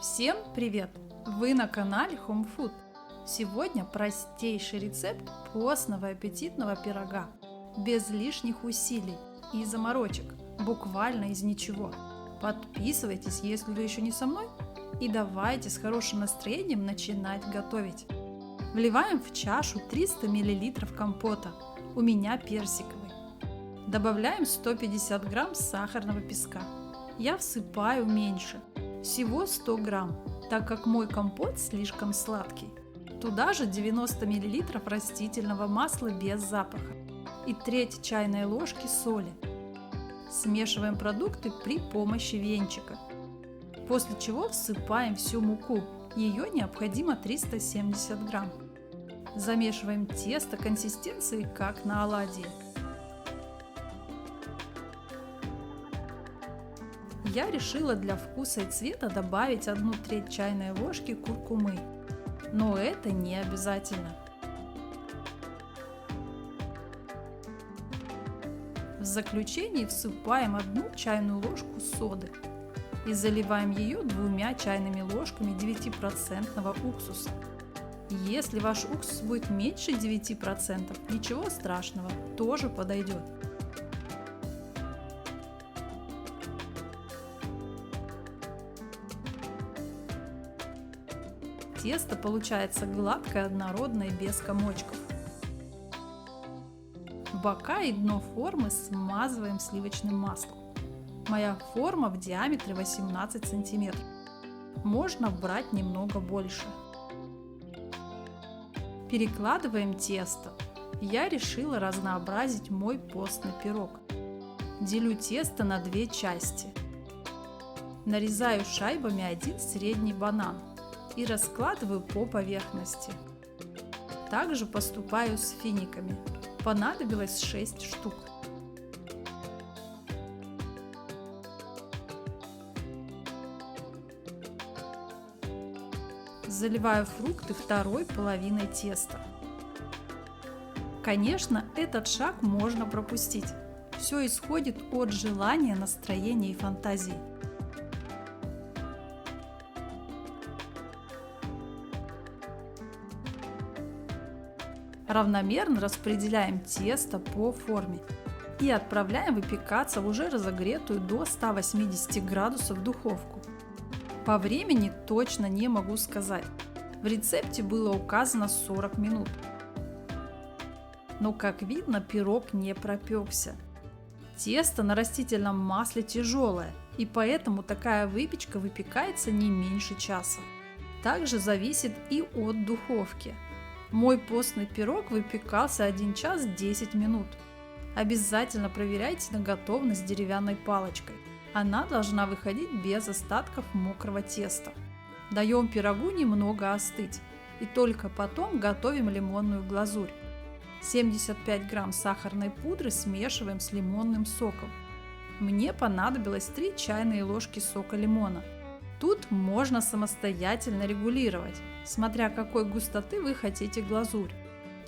Всем привет! Вы на канале Home Food. Сегодня простейший рецепт постного и аппетитного пирога. Без лишних усилий и заморочек. Буквально из ничего. Подписывайтесь, если вы еще не со мной. И давайте с хорошим настроением начинать готовить. Вливаем в чашу 300 мл компота. У меня персиковый. Добавляем 150 грамм сахарного песка. Я всыпаю меньше. Всего 100 грамм, так как мой компот слишком сладкий. Туда же 90 мл растительного масла без запаха и треть чайной ложки соли. Смешиваем продукты при помощи венчика. После чего всыпаем всю муку, ее необходимо 370 грамм. Замешиваем тесто консистенции как на оладьи. Я решила для вкуса и цвета добавить 1/3 чайной ложки куркумы, но это не обязательно. В заключении всыпаем 1 чайную ложку соды и заливаем ее 2 чайными ложками 9% уксуса. Если ваш уксус будет меньше 9%, ничего страшного, тоже подойдет. Тесто получается гладкое, однородное, без комочков. Бока и дно формы смазываем сливочным маслом. Моя форма в диаметре 18 см. Можно брать немного больше. Перекладываем тесто. Я решила разнообразить мой постный пирог. Делю тесто на 2 части. Нарезаю шайбами 1 средний банан и раскладываю по поверхности. Также поступаю с финиками. Понадобилось 6 штук. Заливаю фрукты второй половиной теста. Конечно, этот шаг можно пропустить. Все исходит от желания, настроения и фантазии. Равномерно распределяем тесто по форме и отправляем выпекаться в уже разогретую до 180 градусов духовку. По времени точно не могу сказать. В рецепте было указано 40 минут. Но, как видно, пирог не пропекся. Тесто на растительном масле тяжелое, и поэтому такая выпечка выпекается не меньше часа. Также зависит и от духовки. Мой постный пирог выпекался 1 час 10 минут. Обязательно проверяйте на готовность деревянной палочкой. Она должна выходить без остатков мокрого теста. Даем пирогу немного остыть и только потом готовим лимонную глазурь. 75 грамм сахарной пудры смешиваем с лимонным соком. Мне понадобилось 3 чайные ложки сока лимона. Тут можно самостоятельно регулировать, смотря какой густоты вы хотите глазурь.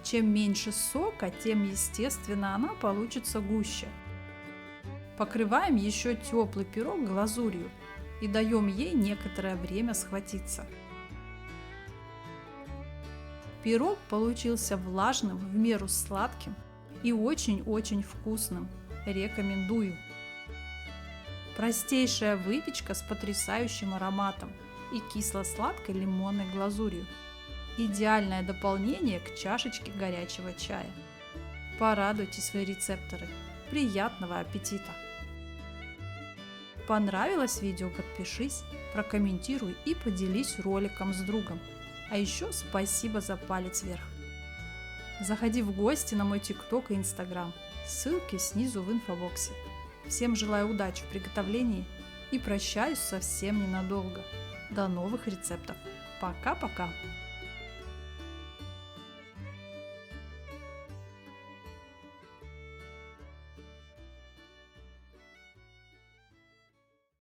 Чем меньше сока, тем естественно она получится гуще. Покрываем еще теплый пирог глазурью и даем ей некоторое время схватиться. Пирог получился влажным, в меру сладким и очень-очень вкусным. Рекомендую. Простейшая выпечка с потрясающим ароматом и кисло-сладкой лимонной глазурью. Идеальное дополнение к чашечке горячего чая. Порадуйте свои рецепторы. Приятного аппетита! Понравилось видео? Подпишись, прокомментируй и поделись роликом с другом. А еще спасибо за палец вверх. Заходи в гости на мой ТикТок и Инстаграм. Ссылки снизу в инфобоксе. Всем желаю удачи в приготовлении и прощаюсь совсем ненадолго. До новых рецептов. Пока-пока!